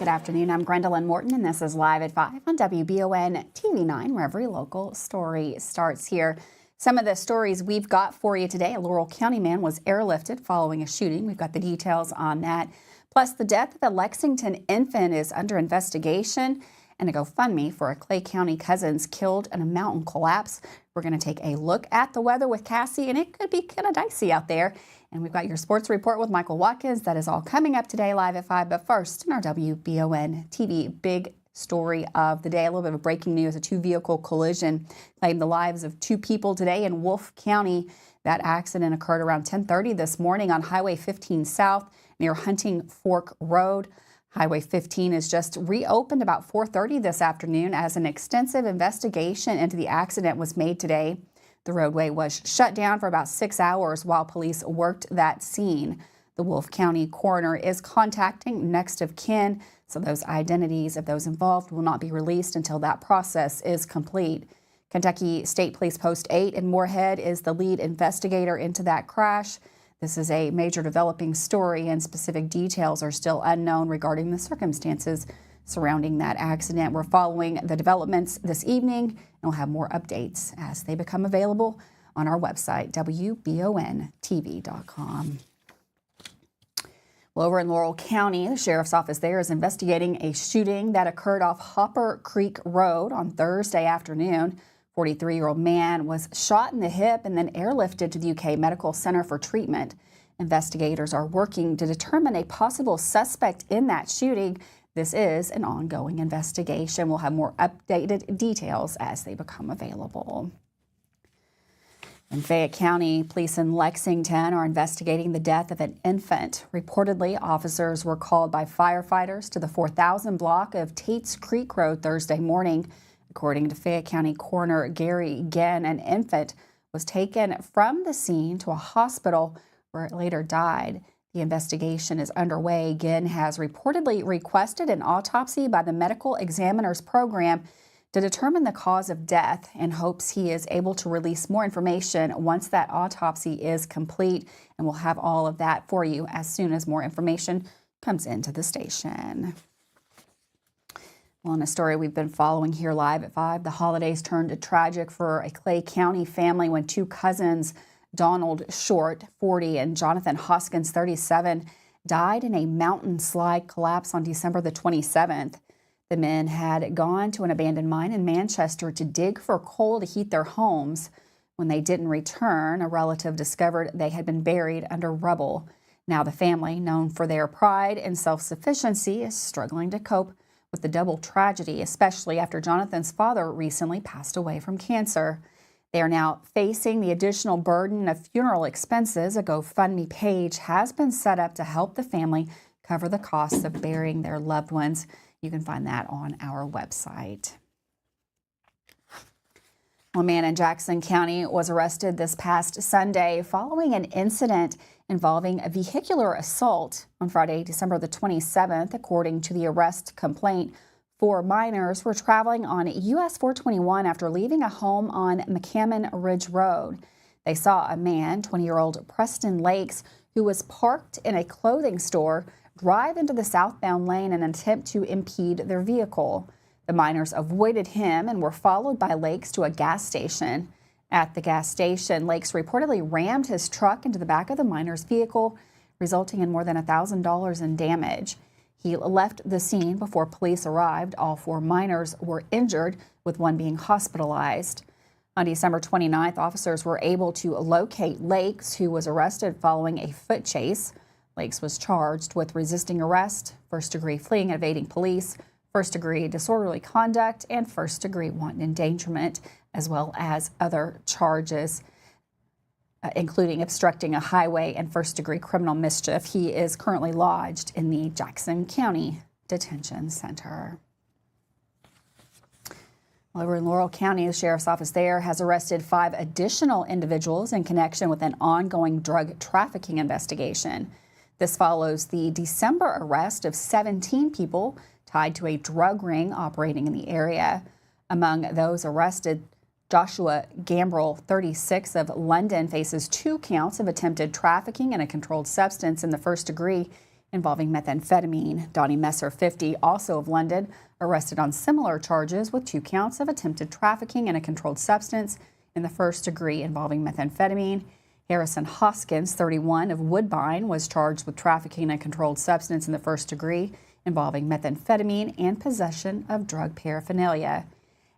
Good afternoon. I'm Gwendolyn Morton, and this is Live at 5 on WBON TV 9, where every local story starts here. Some of the stories we've got for you today: a Laurel County man was airlifted following a shooting. We've got the details on that. Plus, the death of a Lexington infant is under investigation, and a GoFundMe for a Clay County cousins killed in a mountain collapse. We're going to take a look at the weather with Cassie, and it could be kind of dicey out there. And we've got your sports report with Michael Watkins. That is all coming up today, live at 5. But first, in our WBON TV big story of the day, a little bit of breaking news: a two-vehicle collision claimed the lives of two people today in Wolfe County. That accident occurred around 10:30 this morning on Highway 15 South near Hunting Fork Road. Highway 15 is just reopened about 4:30 this afternoon as an extensive investigation into the accident was made today. The roadway was shut down for about 6 hours while police worked that scene. The Wolfe County coroner is contacting next of kin, so those identities of those involved will not be released until that process is complete. Kentucky State Police Post 8 in Moorhead is the lead investigator into that crash. This is a major developing story, and specific details are still unknown regarding the circumstances surrounding that accident. We're following the developments this evening, and we'll have more updates as they become available on our website, WBONTV.com. Well, over in Laurel County, the sheriff's office there is investigating a shooting that occurred off Hopper Creek Road on Thursday afternoon. 43-year-old man was shot in the hip and then airlifted to the UK Medical Center for treatment. Investigators are working to determine a possible suspect in that shooting. This is an ongoing investigation. We'll have more updated details as they become available. In Fayette County, police in Lexington are investigating the death of an infant. Reportedly, officers were called by firefighters to the 4000 block of Tates Creek Road Thursday morning. According to Fayette County Coroner Gary Ginn, an infant was taken from the scene to a hospital where it later died. The investigation is underway. Ginn has reportedly requested an autopsy by the Medical Examiners Program to determine the cause of death, and hopes he is able to release more information once that autopsy is complete. And we'll have all of that for you as soon as more information comes into the station. Well, in a story we've been following here live at 5, the holidays turned tragic for a Clay County family when two cousins, Donald Short, 40, and Jonathan Hoskins, 37, died in a mountain slide collapse on December the 27th. The men had gone to an abandoned mine in Manchester to dig for coal to heat their homes. When they didn't return, a relative discovered they had been buried under rubble. Now the family, known for their pride and self-sufficiency, is struggling to cope with the double tragedy, especially after Jonathan's father recently passed away from cancer. They are now facing the additional burden of funeral expenses. A GoFundMe page has been set up to help the family cover the costs of burying their loved ones. You can find that on our website. A man in Jackson County was arrested this past Sunday following an incident involving a vehicular assault on Friday, December the 27th. According to the arrest complaint, 4 minors were traveling on US 421 after leaving a home on McCammon Ridge Road. They saw a man, 20-year-old Preston Lakes, who was parked in a clothing store, drive into the southbound lane in an attempt to impede their vehicle. The minors avoided him and were followed by Lakes to a gas station. At the gas station, Lakes reportedly rammed his truck into the back of the minor's vehicle, resulting in more than $1,000 in damage. He left the scene before police arrived. All 4 minors were injured, with one being hospitalized. On December 29th, officers were able to locate Lakes, who was arrested following a foot chase. Lakes was charged with resisting arrest, first-degree fleeing and evading police, first-degree disorderly conduct, and first-degree wanton endangerment, as well as other charges, including obstructing a highway and first-degree criminal mischief. He is currently lodged in the Jackson County Detention Center. Over in Laurel County, the sheriff's office there has arrested 5 additional individuals in connection with an ongoing drug trafficking investigation. This follows the December arrest of 17 people tied to a drug ring operating in the area. Among those arrested, Joshua Gambrell, 36, of London, faces 2 counts of attempted trafficking in a controlled substance in the first degree involving methamphetamine. Donnie Messer, 50, also of London, arrested on similar charges with 2 counts of attempted trafficking in a controlled substance in the first degree involving methamphetamine. Harrison Hoskins, 31, of Woodbine, was charged with trafficking in a controlled substance in the first degree involving methamphetamine and possession of drug paraphernalia.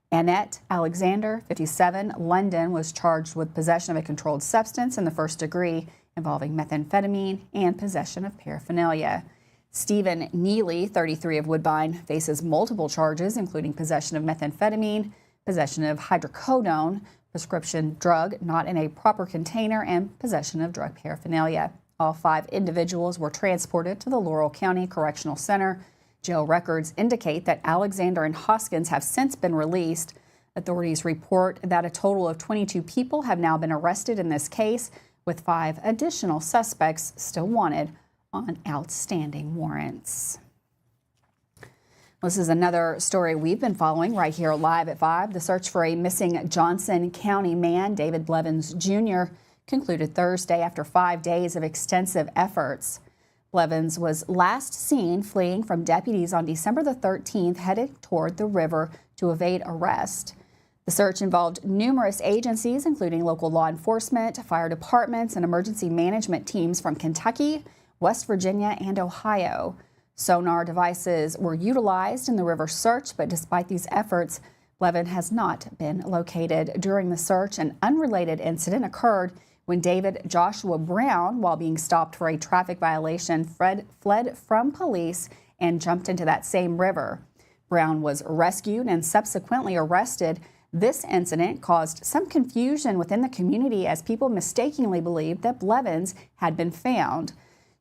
Annette Alexander, 57, London, was charged with possession of a controlled substance in the first degree involving methamphetamine and possession of paraphernalia. Stephen Neely, 33, of Woodbine, faces multiple charges, including possession of methamphetamine, possession of hydrocodone, prescription drug not in a proper container, and possession of drug paraphernalia. All 5 individuals were transported to the Laurel County Correctional Center. Jail records indicate that Alexander and Hoskins have since been released. Authorities report that a total of 22 people have now been arrested in this case, with 5 additional suspects still wanted on outstanding warrants. This is another story we've been following right here live at 5. The search for a missing Johnson County man, David Blevins Jr., concluded Thursday after 5 days of extensive efforts. Blevins was last seen fleeing from deputies on December the 13th, headed toward the river to evade arrest. The search involved numerous agencies, including local law enforcement, fire departments, and emergency management teams from Kentucky, West Virginia, and Ohio. Sonar devices were utilized in the river search, but despite these efforts, Blevins has not been located. During the search, an unrelated incident occurred when David Joshua Brown, while being stopped for a traffic violation, fled from police and jumped into that same river. Brown was rescued and subsequently arrested. This incident caused some confusion within the community as people mistakenly believed that Blevins had been found.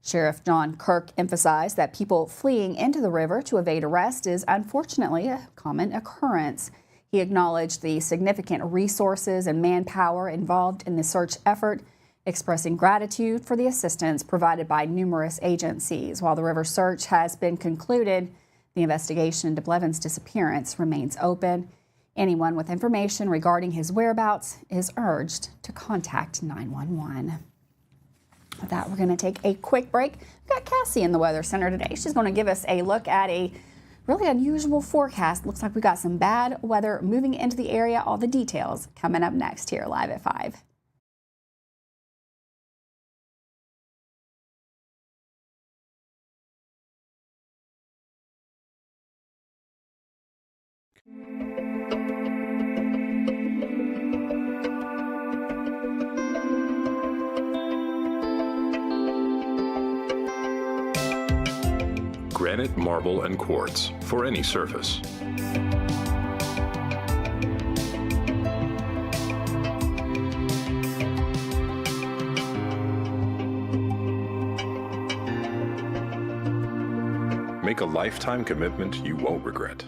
Sheriff John Kirk emphasized that people fleeing into the river to evade arrest is unfortunately a common occurrence. He acknowledged the significant resources and manpower involved in the search effort, expressing gratitude for the assistance provided by numerous agencies. While the river search has been concluded, the investigation into Blevins' disappearance remains open. Anyone with information regarding his whereabouts is urged to contact 911. With that, we're going to take a quick break. We've got Cassie in the Weather Center today. She's going to give us a look at a really unusual forecast. Looks like we got some bad weather moving into the area. All the details coming up next here live at 5. Granite, marble, and quartz for any surface. Make a lifetime commitment you won't regret.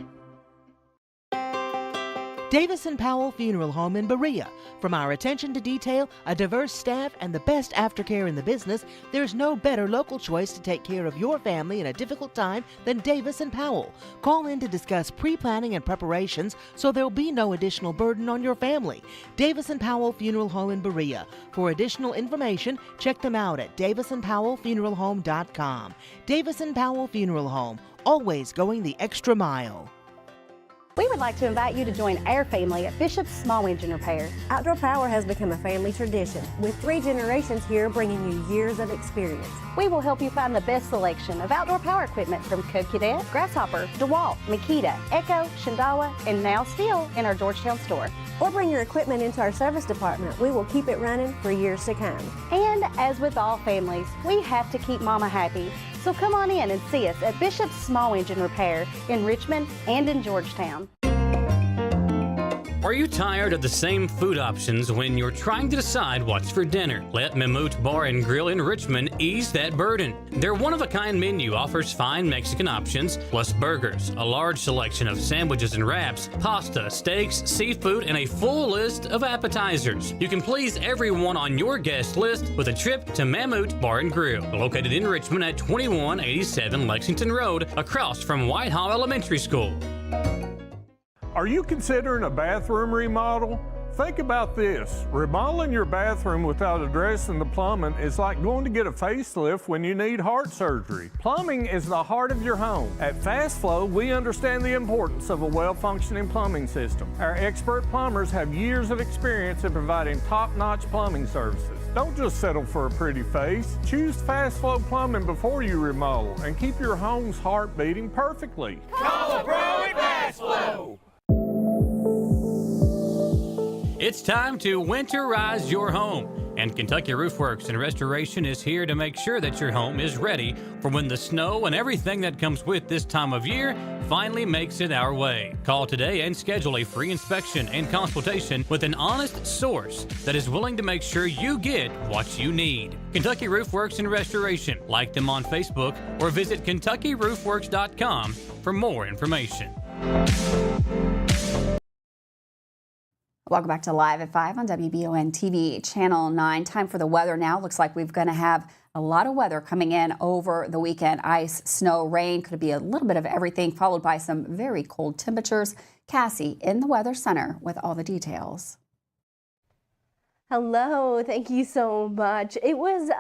Davis & Powell Funeral Home in Berea. From our attention to detail, a diverse staff, and the best aftercare in the business, there's no better local choice to take care of your family in a difficult time than Davis & Powell. Call in to discuss pre-planning and preparations so there'll be no additional burden on your family. Davis & Powell Funeral Home in Berea. For additional information, check them out at davisandpowellfuneralhome.com. Davis & Powell Funeral Home, always going the extra mile. We would like to invite you to join our family at Bishop's Small Engine Repair. Outdoor Power has become a family tradition, with 3 generations here bringing you years of experience. We will help you find the best selection of outdoor power equipment from Code Cadet, Grasshopper, DeWalt, Makita, Echo, Shindawa, and now still in our Georgetown store. Or bring your equipment into our service department. We will keep it running for years to come. And as with all families, we have to keep Mama happy. So come on in and see us at Bishop's Small Engine Repair in Richmond and in Georgetown. Are you tired of the same food options when you're trying to decide what's for dinner? Let Mammut Bar and Grill in Richmond ease that burden. Their one-of-a-kind menu offers fine Mexican options, plus burgers, a large selection of sandwiches and wraps, pasta, steaks, seafood, and a full list of appetizers. You can please everyone on your guest list with a trip to Mammut Bar and Grill, located in Richmond at 2187 Lexington Road, across from Whitehall Elementary School. Are you considering a bathroom remodel? Think about this. Remodeling your bathroom without addressing the plumbing is like going to get a facelift when you need heart surgery. Plumbing is the heart of your home. At Fast Flow, we understand the importance of a well-functioning plumbing system. Our expert plumbers have years of experience in providing top-notch plumbing services. Don't just settle for a pretty face. Choose Fast Flow Plumbing before you remodel and keep your home's heart beating perfectly. Call a pro at Fast Flow. It's time to winterize your home. And Kentucky Roof Works and Restoration is here to make sure that your home is ready for when the snow and everything that comes with this time of year finally makes it our way. Call today and schedule a free inspection and consultation with an honest source that is willing to make sure you get what you need. Kentucky Roof Works and Restoration. Like them on Facebook or visit KentuckyRoofWorks.com for more information. Welcome back to Live at 5 on WBON TV Channel 9. Time for the weather now. Looks like we're going to have a lot of weather coming in over the weekend. Ice, snow, rain. Could be a little bit of everything, followed by some very cold temperatures. Cassie in the Weather Center with all the details. Hello, thank you so much. It was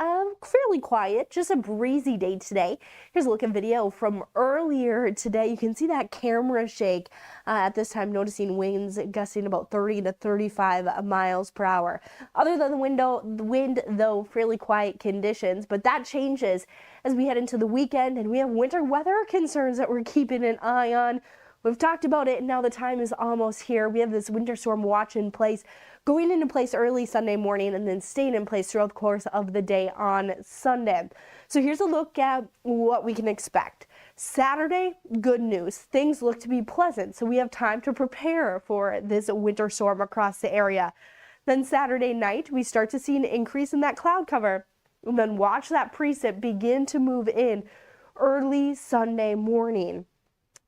fairly quiet, just a breezy day today. Here's a look at video from earlier today. You can see that camera shake at this time, noticing winds gusting about 30 to 35 miles per hour. Other than the wind, though, fairly quiet conditions, but that changes as we head into the weekend and we have winter weather concerns that we're keeping an eye on. We've talked about it, and now the time is almost here. We have this winter storm watch in place, going into place early Sunday morning and then staying in place throughout the course of the day on Sunday. So here's a look at what we can expect. Saturday, good news. Things look to be pleasant, so we have time to prepare for this winter storm across the area. Then Saturday night, we start to see an increase in that cloud cover. And then watch that precip begin to move in early Sunday morning.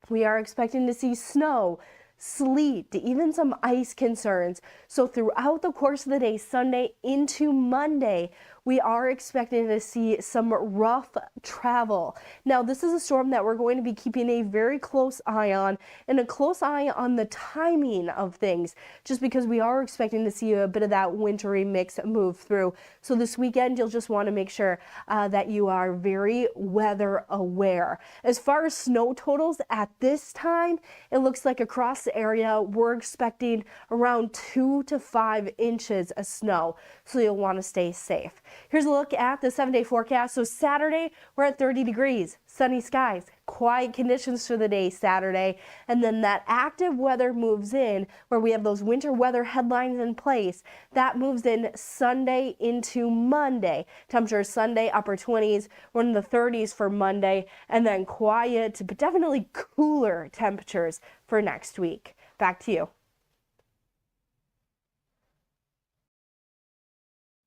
We are expecting to see snow, sleet, even some ice concerns. So throughout the course of the day, Sunday into Monday, we are expecting to see some rough travel. Now, this is a storm that we're going to be keeping a very close eye on, and a close eye on the timing of things, just because we are expecting to see a bit of that wintry mix move through. So this weekend, you'll just want to make sure that you are very weather aware. As far as snow totals at this time, it looks like across the area, we're expecting around 2 to 5 inches of snow. So you'll want to stay safe. Here's a look at the 7-day forecast. So Saturday, we're at 30 degrees, sunny skies, quiet conditions for the day Saturday. And then that active weather moves in where we have those winter weather headlines in place. That moves in Sunday into Monday. Temperatures Sunday, upper 20s. We're in the 30s for Monday. And then quiet, but definitely cooler temperatures for next week. Back to you.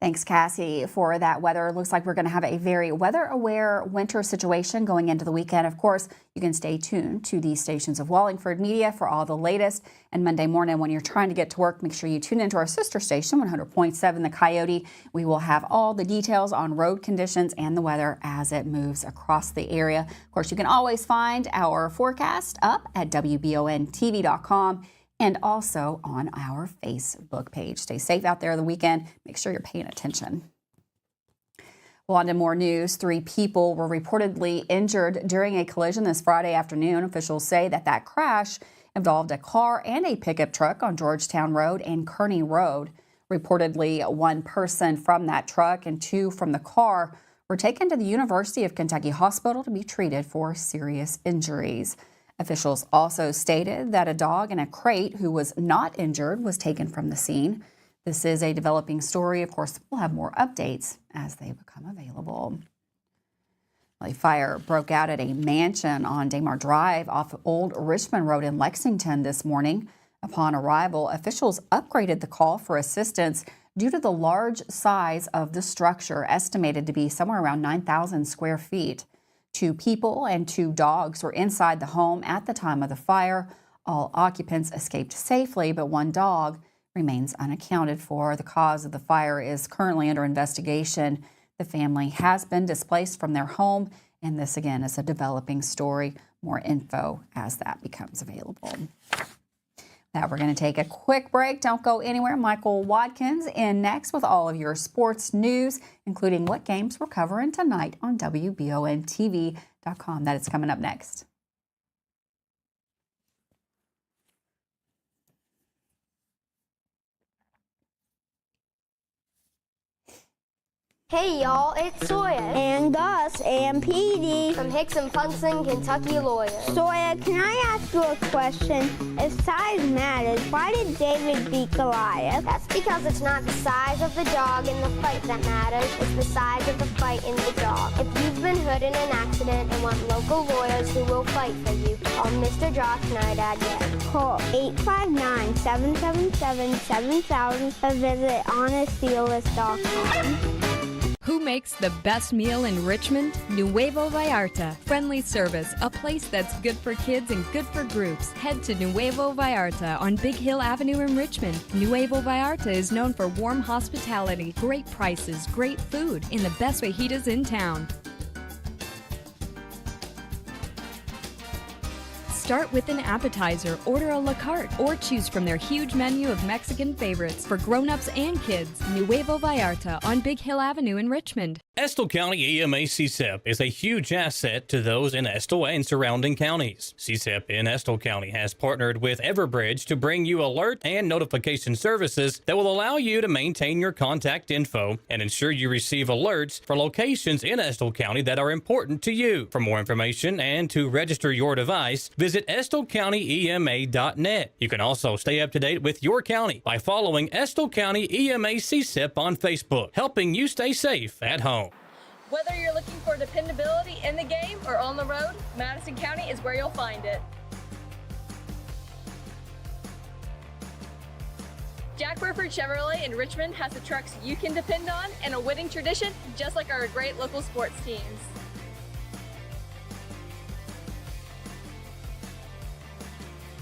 Thanks, Cassie, for that weather. Looks like we're going to have a very weather-aware winter situation going into the weekend. Of course, you can stay tuned to these stations of Wallingford Media for all the latest. And Monday morning, when you're trying to get to work, make sure you tune into our sister station, 100.7 The Coyote. We will have all the details on road conditions and the weather as it moves across the area. Of course, you can always find our forecast up at WBONTV.com. and also on our Facebook page. Stay safe out there the weekend. Make sure you're paying attention. Well, on to more news. 3 people were reportedly injured during a collision this Friday afternoon. Officials say that crash involved a car and a pickup truck on Georgetown Road and Kearney Road. Reportedly, 1 person from that truck and 2 from the car were taken to the University of Kentucky Hospital to be treated for serious injuries. Officials also stated that a dog in a crate who was not injured was taken from the scene. This is a developing story. Of course, we'll have more updates as they become available. A fire broke out at a mansion on Damar Drive off Old Richmond Road in Lexington this morning. Upon arrival, officials upgraded the call for assistance due to the large size of the structure, estimated to be somewhere around 9,000 square feet. 2 people and 2 dogs were inside the home at the time of the fire. All occupants escaped safely, but 1 dog remains unaccounted for. The cause of the fire is currently under investigation. The family has been displaced from their home, and this again is a developing story. More info as that becomes available. That we're going to take a quick break. Don't go anywhere. Michael Watkins in next with all of your sports news, including what games we're covering tonight on WBONTV.com. That is coming up next. Hey y'all, it's Sawyer. And Gus and Petey. From Hicks and Punson, Kentucky Lawyers. Sawyer, can I ask you a question? If size matters, why did David beat Goliath? That's because it's not the size of the dog in the fight that matters, it's the size of the fight in the dog. If you've been hurt in an accident and want local lawyers who will fight for you, call Mr. Josh Nydad yet. Call 859-777-7000 or visit honestdealers.com. Who makes the best meal in Richmond? Nuevo Vallarta. Friendly service, a place that's good for kids and good for groups. Head to Nuevo Vallarta on Big Hill Avenue in Richmond. Nuevo Vallarta is known for warm hospitality, great prices, great food, and the best fajitas in town. Start with an appetizer, order a la carte, or choose from their huge menu of Mexican favorites for grown-ups and kids. Nuevo Vallarta on Big Hill Avenue in Richmond. Estill County EMA CSEP is a huge asset to those in Estill and surrounding counties. CSEP in Estill County has partnered with Everbridge to bring you alert and notification services that will allow you to maintain your contact info and ensure you receive alerts for locations in Estill County that are important to you. For more information and to register your device, visit EstillCountyEMA.net. You can also stay up to date with your county by following Estill County EMA CSEP on Facebook, helping you stay safe at home. Whether you're looking for dependability in the game or on the road, Madison County is where you'll find it. Jack Burford Chevrolet in Richmond has the trucks you can depend on and a winning tradition, just like our great local sports teams.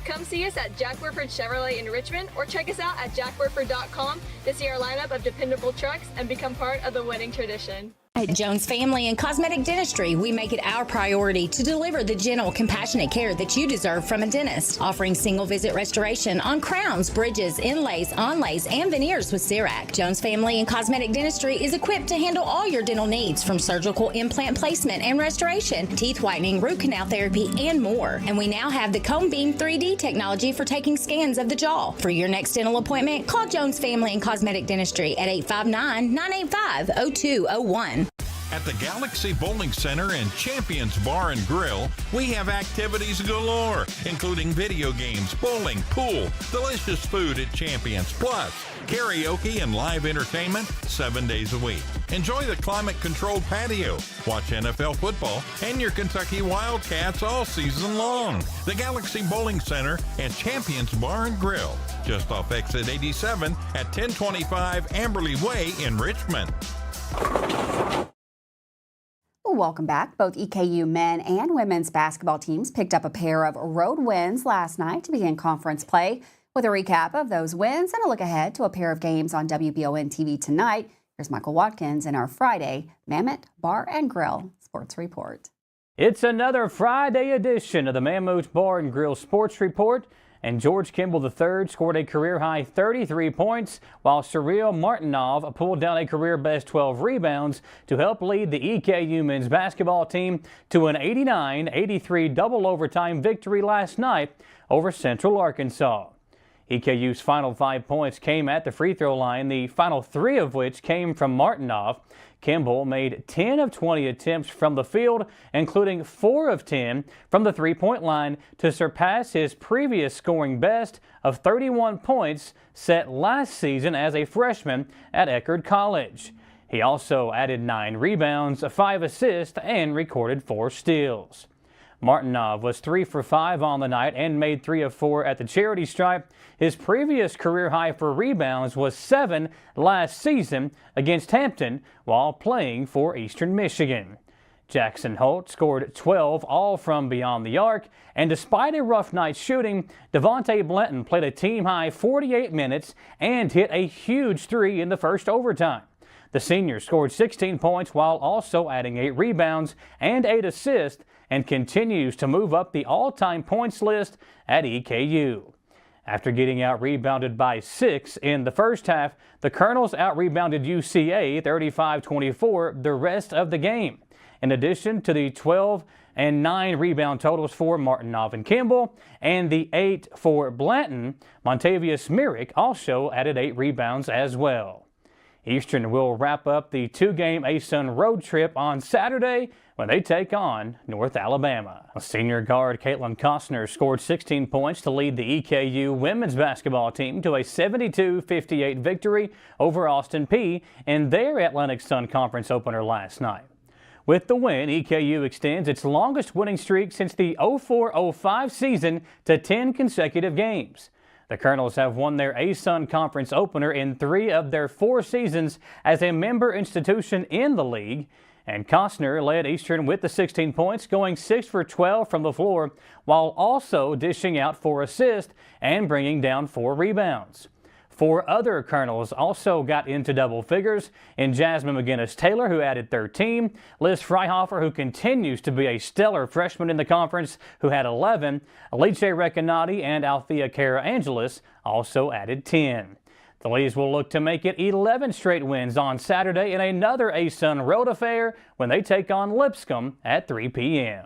Come see us at Jack Burford Chevrolet in Richmond or check us out at jackburford.com to see our lineup of dependable trucks and become part of the winning tradition. At Jones Family and Cosmetic Dentistry, we make it our priority to deliver the gentle, compassionate care that you deserve from a dentist. Offering single-visit restoration on crowns, bridges, inlays, onlays, and veneers with CERAC. Jones Family and Cosmetic Dentistry is equipped to handle all your dental needs, from surgical implant placement and restoration, teeth whitening, root canal therapy, and more. And we now have the Cone Beam 3D technology for taking scans of the jaw. For your next dental appointment, call Jones Family and Cosmetic Dentistry at 859-985-0201. At the Galaxy Bowling Center and Champions Bar and Grill, we have activities galore, including video games, bowling, pool, delicious food at Champions, plus karaoke and live entertainment 7 days a week. Enjoy the climate-controlled patio, watch NFL football, and your Kentucky Wildcats all season long. The Galaxy Bowling Center and Champions Bar and Grill, just off exit 87 at 1025 Amberley Way in Richmond. Well, welcome back. Both EKU men and women's basketball teams picked up a pair of road wins last night to begin conference play. With a recap of those wins and a look ahead to a pair of games on WBON TV tonight, here's Michael Watkins in our Friday Mammoth Bar and Grill Sports Report. It's another Friday edition of the Mammoth Bar and Grill Sports Report. And George Kimball III scored a career-high 33 points, while Cyril Martinov pulled down a career-best 12 rebounds to help lead the EKU men's basketball team to an 89-83 double overtime victory last night over Central Arkansas. EKU's final 5 points came at the free throw line, the final 3 of which came from Martinov. Kimball made 10 of 20 attempts from the field, including 4 of 10 from the three-point line to surpass his previous scoring best of 31 points set last season as a freshman at Eckerd College. He also added 9 rebounds, 5 assists, and recorded 4 steals. Martinov was 3 for 5 on the night and made 3 of 4 at the charity stripe. His previous career high for rebounds was 7 last season against Hampton while playing for Eastern Michigan. Jackson Holt scored 12, all from beyond the arc, and despite a rough night shooting, Devontae Blanton played a team-high 48 minutes and hit a huge 3 in the first overtime. The senior scored 16 points while also adding 8 rebounds and 8 assists and continues to move up the all-time points list at EKU. After getting out-rebounded by 6 in the first half, the Colonels out-rebounded UCA 35-24 the rest of the game. In addition to the 12 and 9 rebound totals for Martinov and Kimball and the 8 for Blanton, Montavious Merrick also added 8 rebounds as well. Eastern will wrap up the 2-game ASUN road trip on Saturday when they take on North Alabama. Senior guard Caitlin Costner scored 16 points to lead the EKU women's basketball team to a 72-58 victory over Austin Peay in their Atlantic Sun Conference opener last night. With the win, EKU extends its longest winning streak since the 04-05 season to 10 consecutive games. The Colonels have won their ASUN Conference opener in 3 of their 4 seasons as a member institution in the league, and Costner led Eastern with the 16 points, going 6 for 12 from the floor, while also dishing out 4 assists and bringing down 4 rebounds. 4 other Colonels also got into double figures in Jasmine McGinnis-Taylor, who added 13, Liz Freihofer, who continues to be a stellar freshman in the conference, who had 11, Alice Recanati and Althea Cara Angelis also added 10. The Lees will look to make it 11 straight wins on Saturday in another ASUN road affair when they take on Lipscomb at 3 p.m.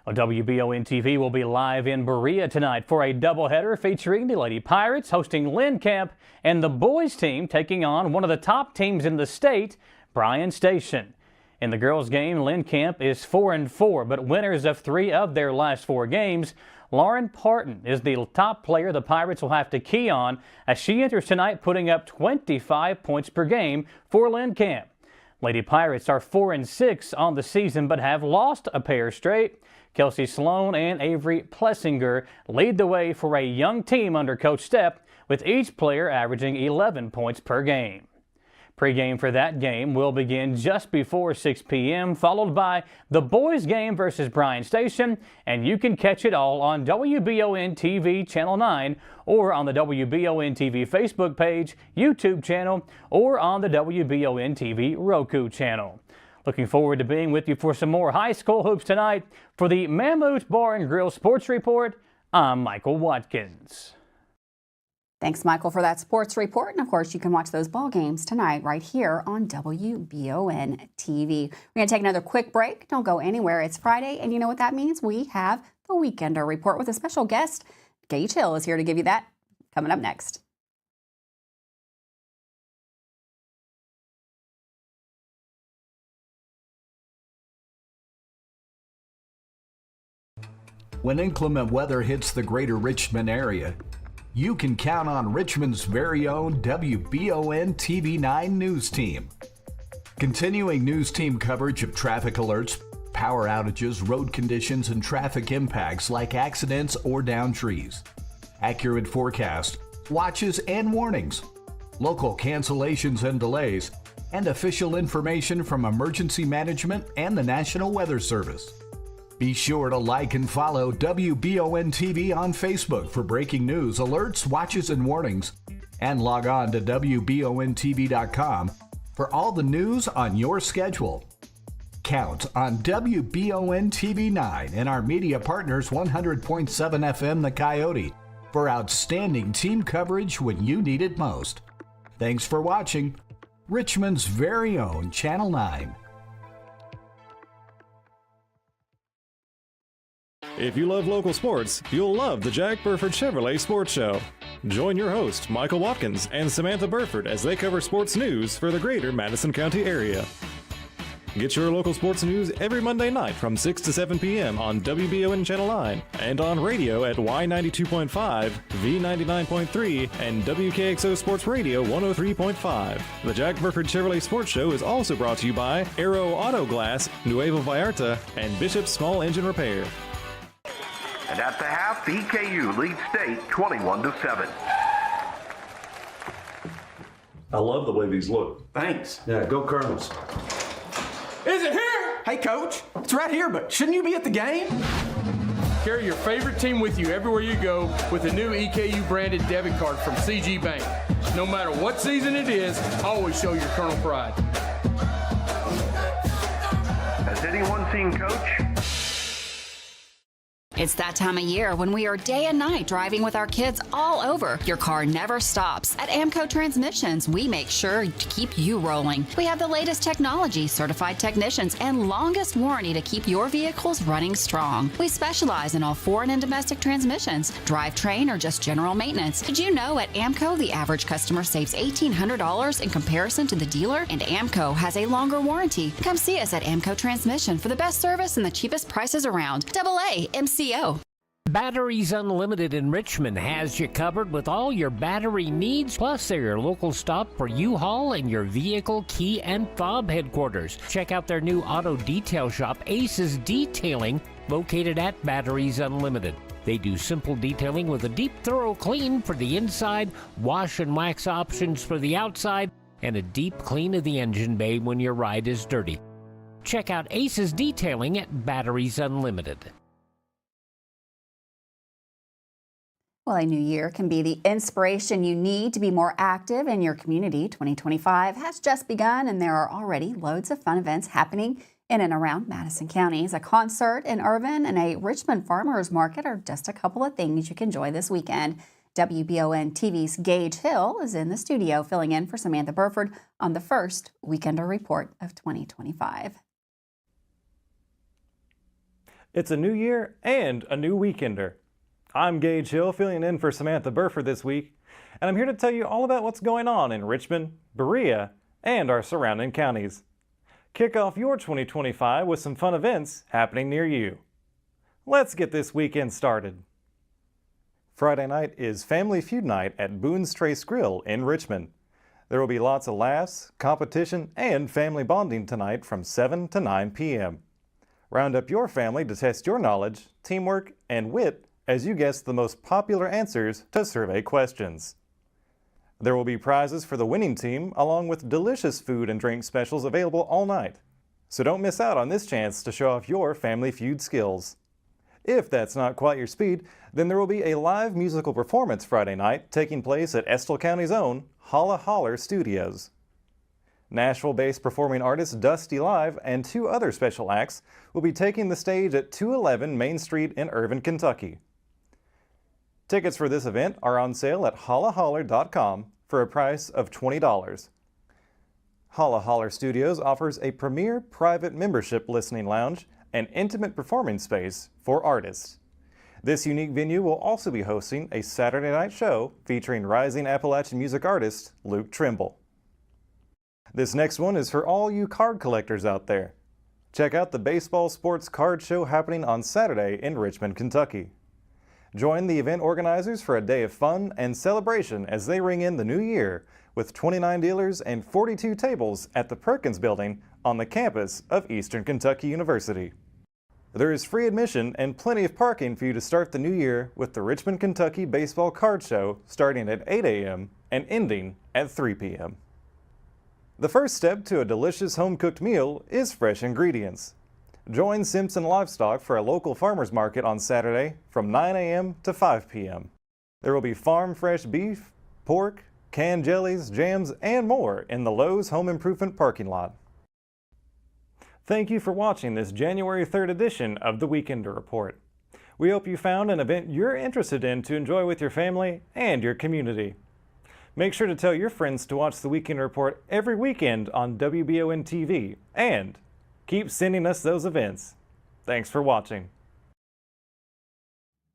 WBON TV will be live in Berea tonight for a doubleheader featuring the Lady Pirates hosting Lynn Camp and the boys team taking on one of the top teams in the state, Bryan Station. In the girls game, Lynn Camp is 4-4, but winners of 3 of their last 4 games. Lauren Parton is the top player the Pirates will have to key on as she enters tonight, putting up 25 points per game for Lynn Camp. Lady Pirates are 4-6 on the season but have lost a pair straight. Kelsey Sloan and Avery Plessinger lead the way for a young team under Coach Stepp, with each player averaging 11 points per game. Pre-game for that game will begin just before 6 p.m., followed by the boys game versus Bryan Station, and you can catch it all on WBON TV Channel 9 or on the WBON TV Facebook page, YouTube channel, or on the WBON TV Roku channel. Looking forward to being with you for some more high school hoops tonight. For the Mammoth Bar and Grill Sports Report, I'm Michael Watkins. Thanks, Michael, for that sports report. And, of course, you can watch those ball games tonight right here on WBON TV. We're going to take another quick break. Don't go anywhere. It's Friday, and you know what that means? We have the Weekender Report with a special guest. Gage Hill is here to give you that. Coming up next. When inclement weather hits the greater Richmond area, you can count on Richmond's very own WBON TV9 News Team. Continuing news team coverage of traffic alerts, power outages, road conditions, and traffic impacts like accidents or downed trees. Accurate forecast, watches and warnings, local cancellations and delays, and official information from emergency management and the National Weather Service. Be sure to like and follow WBON TV on Facebook for breaking news, alerts, watches, and warnings. And log on to WBONTV.com for all the news on your schedule. Count on WBON TV9 and our media partners 100.7 FM The Coyote for outstanding team coverage when you need it most. Thanks for watching Richmond's very own Channel 9. If you love local sports, you'll love the Jack Burford Chevrolet Sports Show. Join your host, Michael Watkins, and Samantha Burford as they cover sports news for the greater Madison County area. Get your local sports news every Monday night from 6 to 7 p.m. on WBON Channel 9 and on radio at Y92.5, V99.3, and WKXO Sports Radio 103.5. The Jack Burford Chevrolet Sports Show is also brought to you by Aero Auto Glass, Nuevo Vallarta, and Bishop's Small Engine Repair. And at the half, the EKU leads state 21-7. I love the way these look. Thanks. Yeah, go Colonels. Is it here? Hey, Coach. It's right here, but shouldn't you be at the game? Carry your favorite team with you everywhere you go with a new EKU branded debit card from CG Bank. No matter what season it is, always show your Colonel pride. Has anyone seen Coach? It's that time of year when we are day and night driving with our kids all over. Your car never stops. At AMCO Transmissions, we make sure to keep you rolling. We have the latest technology, certified technicians, and longest warranty to keep your vehicles running strong. We specialize in all foreign and domestic transmissions, drivetrain, or just general maintenance. Did you know at AMCO the average customer saves $1,800 in comparison to the dealer? And AMCO has a longer warranty. Come see us at AMCO Transmission for the best service and the cheapest prices around. AA MCO. Batteries Unlimited in Richmond has you covered with all your battery needs, plus they're your local stop for U-Haul and your vehicle key and fob headquarters. Check out their new auto detail shop, Aces Detailing, located at Batteries Unlimited. They do simple detailing with a deep, thorough clean for the inside, wash and wax options for the outside, and a deep clean of the engine bay when your ride is dirty. Check out Aces Detailing at Batteries Unlimited. Well, a new year can be the inspiration you need to be more active in your community. 2025 has just begun, and there are already loads of fun events happening in and around Madison counties. A concert in Irvin and a Richmond farmers market are just a couple of things you can enjoy this weekend. WBON TV's Gage Hill is in the studio filling in for Samantha Burford on the first Weekender Report of 2025. It's a new year and a new Weekender. I'm Gage Hill, filling in for Samantha Burford this week, and I'm here to tell you all about what's going on in Richmond, Berea, and our surrounding counties. Kick off your 2025 with some fun events happening near you. Let's get this weekend started. Friday night is Family Feud Night at Boone's Trace Grill in Richmond. There will be lots of laughs, competition, and family bonding tonight from 7 to 9 p.m. Round up your family to test your knowledge, teamwork, and wit as you guess the most popular answers to survey questions. There will be prizes for the winning team, along with delicious food and drink specials available all night. So don't miss out on this chance to show off your Family Feud skills. If that's not quite your speed, then there will be a live musical performance Friday night taking place at Estill County's own Holla Holler Studios. Nashville-based performing artist Dusty Live and two other special acts will be taking the stage at 211 Main Street in Irvin, Kentucky. Tickets for this event are on sale at hollaholler.com for a price of $20. Holla Holler Studios offers a premier private membership listening lounge and intimate performing space for artists. This unique venue will also be hosting a Saturday night show featuring rising Appalachian music artist Luke Trimble. This next one is for all you card collectors out there. Check out the Baseball Sports Card Show happening on Saturday in Richmond, Kentucky. Join the event organizers for a day of fun and celebration as they ring in the new year with 29 dealers and 42 tables at the Perkins Building on the campus of Eastern Kentucky University. There is free admission and plenty of parking for you to start the new year with the Richmond, Kentucky Baseball Card Show starting at 8 a.m. and ending at 3 p.m. The first step to a delicious home-cooked meal is fresh ingredients. Join Simpson Livestock for a local farmers market on Saturday from 9 a.m. to 5 p.m. There will be farm fresh beef, pork, canned jellies, jams, and more in the Lowe's Home Improvement parking lot. Thank you for watching this January 3rd edition of the Weekender Report. We hope you found an event you're interested in to enjoy with your family and your community. Make sure to tell your friends to watch the Weekender Report every weekend on WBON TV and keep sending us those events. Thanks for watching.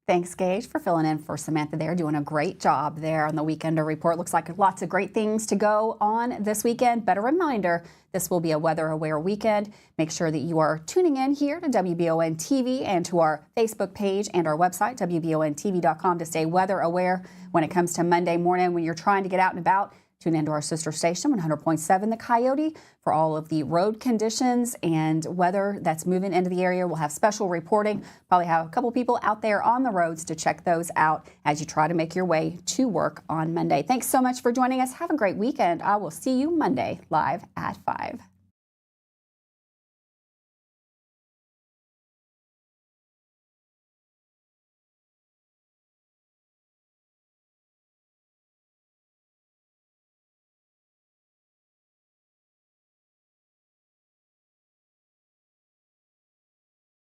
Thanks, Gage, for filling in for Samantha there. Doing a great job there on the Weekender Report. Looks like lots of great things to go on this weekend. But a reminder, this will be a weather-aware weekend. Make sure that you are tuning in here to WBON TV and to our Facebook page and our website, WBONTV.com, to stay weather-aware when it comes to Monday morning when you're trying to get out and about. Tune into our sister station, 100.7 The Coyote, for all of the road conditions and weather that's moving into the area. We'll have special reporting. Probably have a couple people out there on the roads to check those out as you try to make your way to work on Monday. Thanks so much for joining us. Have a great weekend. I will see you Monday live at 5.